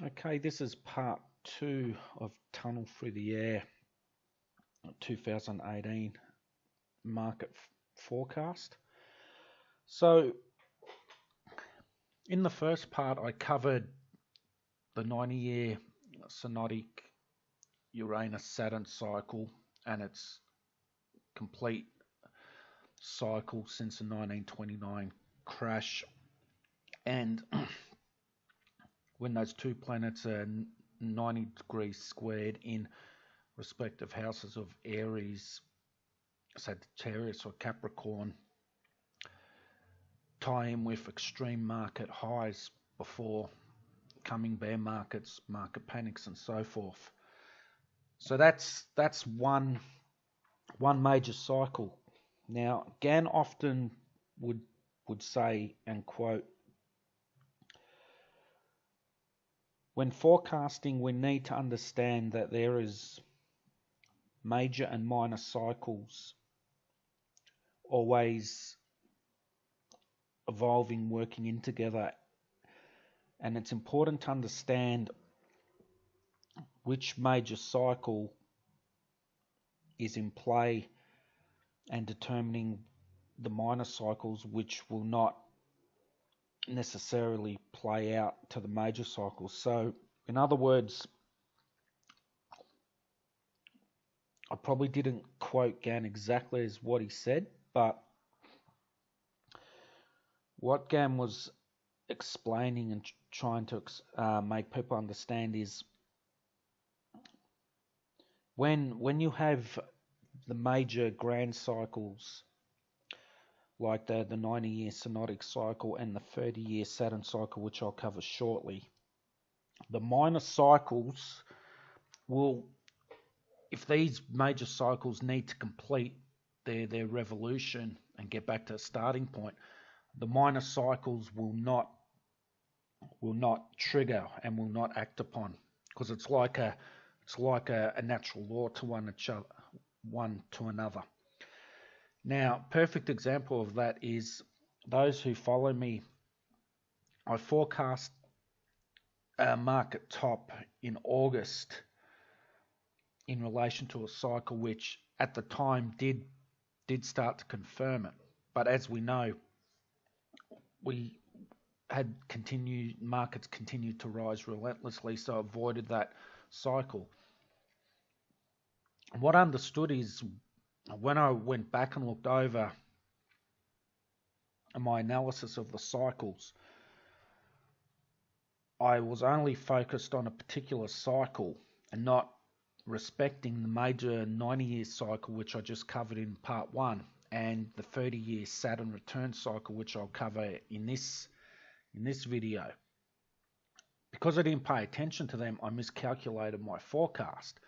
Okay, this is part two of Tunnel Through the Air 2018 market forecast. So, in the first part, I covered the 90-year synodic Uranus-Saturn cycle and its complete cycle since the 1929 crash, and when those two planets are 90 degrees squared in respective houses of Aries, Sagittarius or Capricorn, tie in with extreme market highs before coming bear markets, market panics, and so forth. So that's one major cycle. Now, Gann often would say and quote, when forecasting, we need to understand that there is major and minor cycles always evolving, working in together, and it's important to understand which major cycle is in play and determining the minor cycles which will not necessarily play out to the major cycles. So, in other words, I probably didn't quote Gann exactly as what he said, but what Gann was explaining and trying to make people understand is when you have the major grand cycles like the 90-year synodic cycle and the 30-year Saturn cycle, which I'll cover shortly, the minor cycles will, if these major cycles need to complete their revolution and get back to a starting point, the minor cycles will not trigger and will not act upon, because it's like a natural law to one to another. Now, perfect example of that is those who follow me. I forecast a market top in August in relation to a cycle which at the time did start to confirm it. But as we know, we had markets continued to rise relentlessly, so avoided that cycle. What I understood is when I went back and looked over my analysis of the cycles, I was only focused on a particular cycle and not respecting the major 90-year cycle, which I just covered in part one, and the 30-year Saturn return cycle, which I'll cover in this video. Because I didn't pay attention to them, I miscalculated my forecast.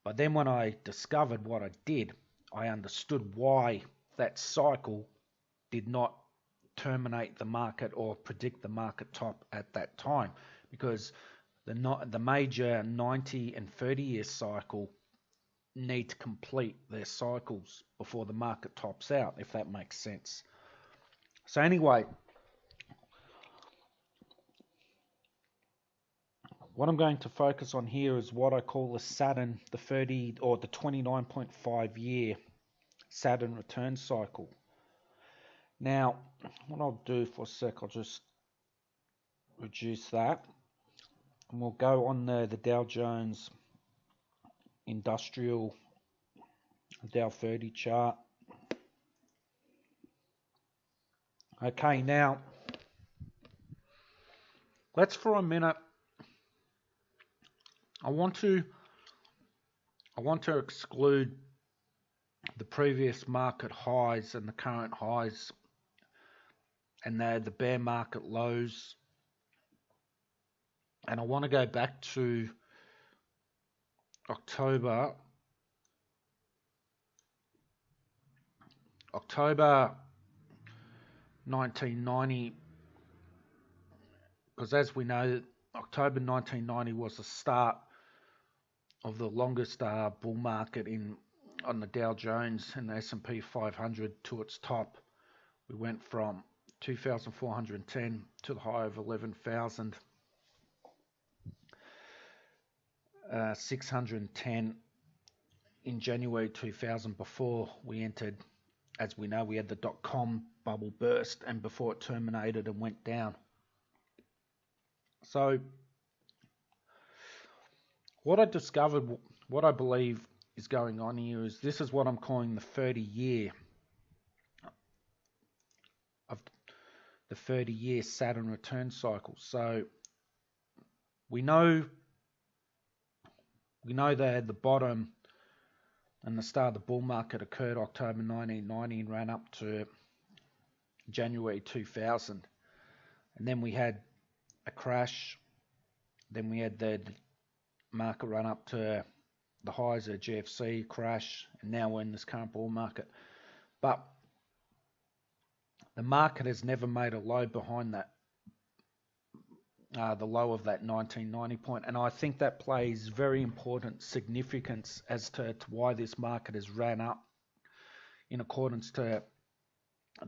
But then when I discovered what I did, I understood why that cycle did not terminate the market or predict the market top at that time, because the major 90 and 30-year cycle need to complete their cycles before the market tops out, if that makes sense. So anyway, what I'm going to focus on here is what I call the Saturn, the 30 or the 29.5 year Saturn return cycle. Now, what I'll do for a sec, I'll just reduce that, and we'll go on the Dow Jones Industrial Dow 30 chart. Okay, now let's for a minute, I want to exclude the previous market highs and the current highs and the bear market lows, and I want to go back to October 1990, because as we know, October 1990 was the start of the longest bull market on the Dow Jones and the S&P 500 to its top. We went from 2,410 to the high of 11,000. 610 in January 2000 before we entered. As we know, we had the dot-com bubble burst and before it terminated and went down. So what I discovered, what I believe is going on here is this is what I'm calling the 30-year of the 30-year Saturn return cycle. So we know that the bottom and the start of the bull market occurred October 1990 and ran up to January 2000. And then we had a crash. Then we had the market run up to the highs of GFC, crash, and now we're in this current bull market. But the market has never made a low behind that, the low of that 1990 point, and I think that plays very important significance as to why this market has ran up in accordance to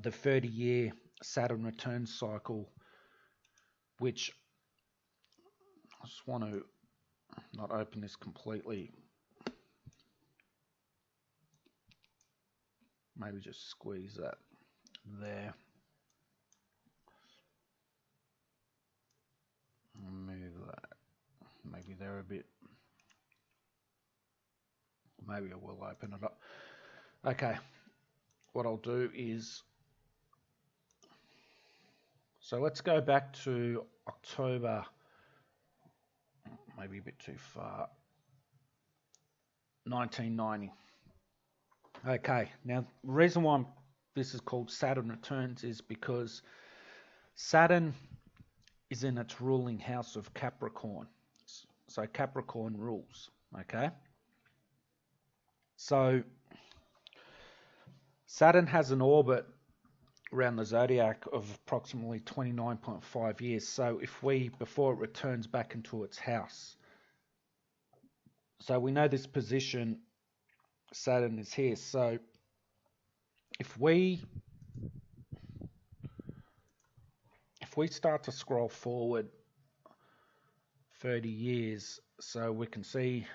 the 30-year Saturn return cycle, which I just want to not open this completely. Maybe just squeeze that there. Move that maybe there a bit. Maybe I will open it up. Okay, what I'll do is, so let's go back to October, maybe a bit too far, 1990. Okay, now the reason why this is called Saturn returns is because Saturn is in its ruling house of Capricorn. So Capricorn rules, okay? So Saturn has an orbit around the zodiac of approximately 29.5 years. So before it returns back into its house. So we know this position, Saturn is here. So if we start to scroll forward 30 years, so we can see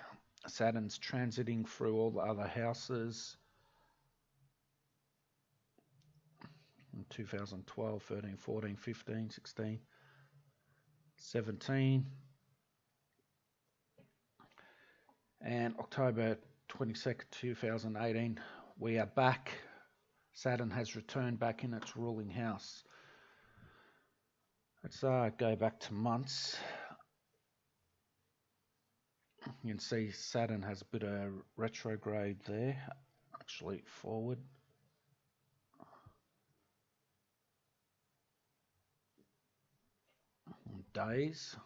Saturn's transiting through all the other houses. In 2012, 13, 14, 15, 16, 17. And October 22nd, 2018, we are back. Saturn has returned back in its ruling house. Let's go back to months. You can see Saturn has a bit of retrograde there, actually forward. Days.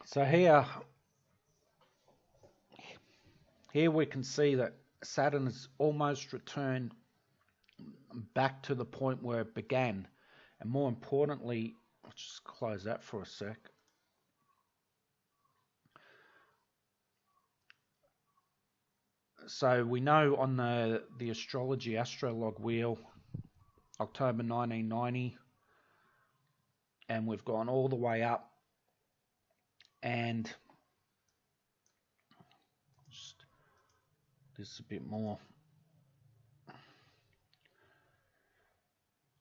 So here we can see that Saturn has almost returned back to the point where it began. And more importantly, I'll just close that for a sec. So we know on the astrology astrolog wheel, October 1990, and we've gone all the way up, and just this a bit more.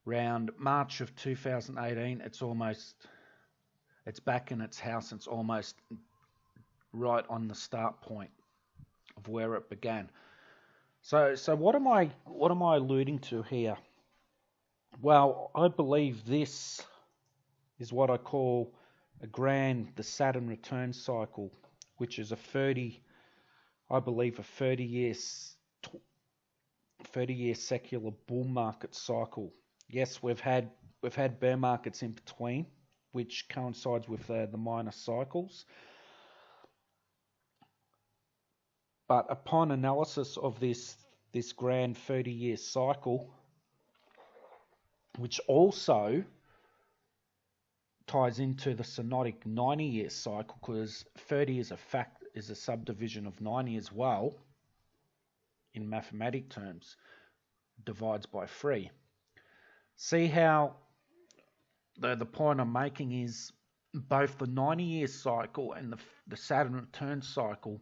Around March of 2018, it's back in its house. It's almost right on the start point of where it began. So what am I alluding to here? Well, I believe this is what I call the Saturn return cycle, which is a 30 year secular bull market cycle. Yes, we've had bear markets in between, which coincides with the minor cycles. But upon analysis of this grand 30-year cycle, which also ties into the synodic 90-year cycle, because 30 is a is a subdivision of 90 as well, in mathematic terms, divides by 3. See how the point I'm making is both the 90-year cycle and the Saturn return cycle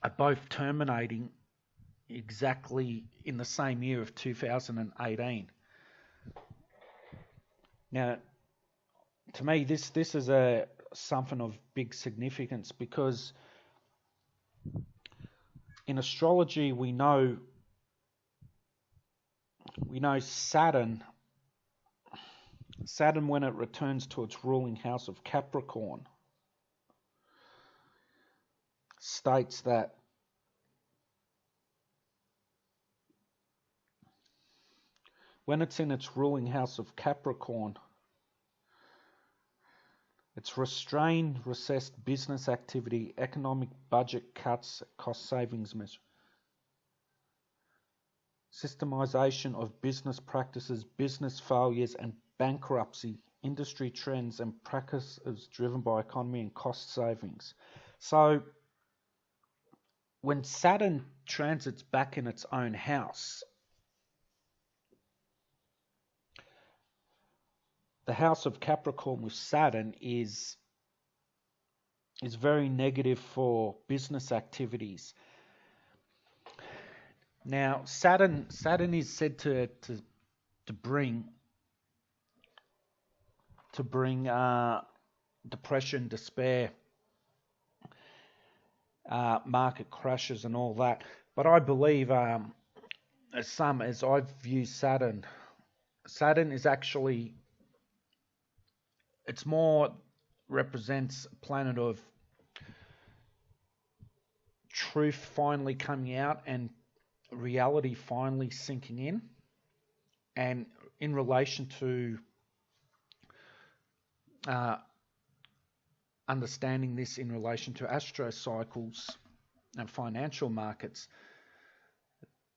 are both terminating exactly in the same year of 2018. Now, to me, this is something of big significance, because in astrology we know Saturn, when it returns to its ruling house of Capricorn, states that when it's in its ruling house of Capricorn, it's restrained, recessed business activity, economic budget cuts, cost savings measures, systemization of business practices, business failures and bankruptcy, industry trends and practices driven by economy and cost savings. So when Saturn transits back in its own house, the house of Capricorn with Saturn is very negative for business activities. Now, Saturn is said to bring depression, despair, market crashes, and all that. But I believe, as I view Saturn is actually, it's more represents a planet of truth finally coming out and reality finally sinking in. And in relation to understanding this in relation to astro cycles and financial markets,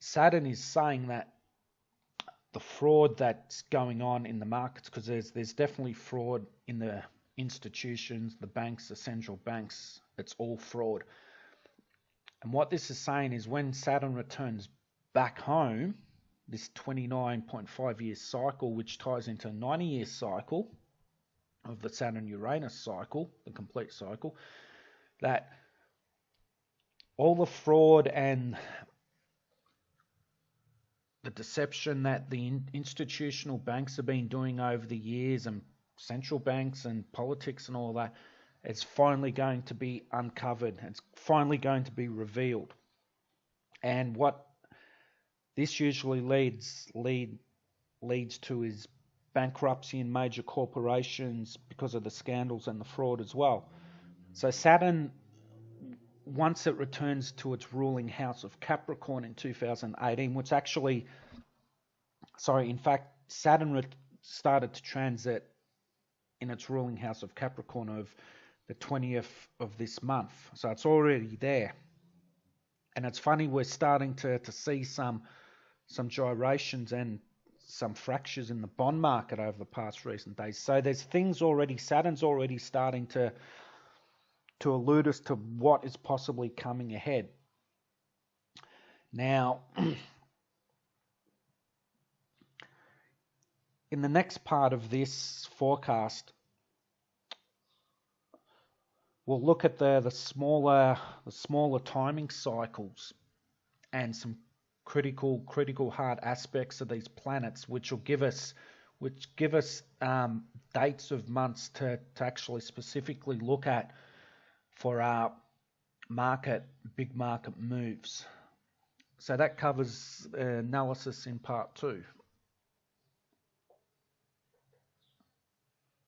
Saturn is saying that the fraud that's going on in the markets, because there's definitely fraud in the institutions, the banks, the central banks, it's all fraud. And what this is saying is when Saturn returns back home, this 29.5 year cycle, which ties into a 90-year cycle of the Saturn-Uranus cycle, the complete cycle, that all the fraud and the deception that the institutional banks have been doing over the years, and central banks and politics and all that, it's finally going to be uncovered. It's finally going to be revealed. And what this usually leads to is bankruptcy in major corporations because of the scandals and the fraud as well. So Saturn, once it returns to its ruling house of Capricorn in 2018, which actually, in fact, Saturn started to transit in its ruling house of Capricorn of the 20th of this month. So it's already there. And it's funny, we're starting to see some gyrations and some fractures in the bond market over the past recent days. So there's things already, Saturn's already starting to allude us to what is possibly coming ahead. Now, in the next part of this forecast, we'll look at the smaller timing cycles and some critical hard aspects of these planets, which give us dates of months to actually specifically look at for our big market moves. So that covers analysis in part 2.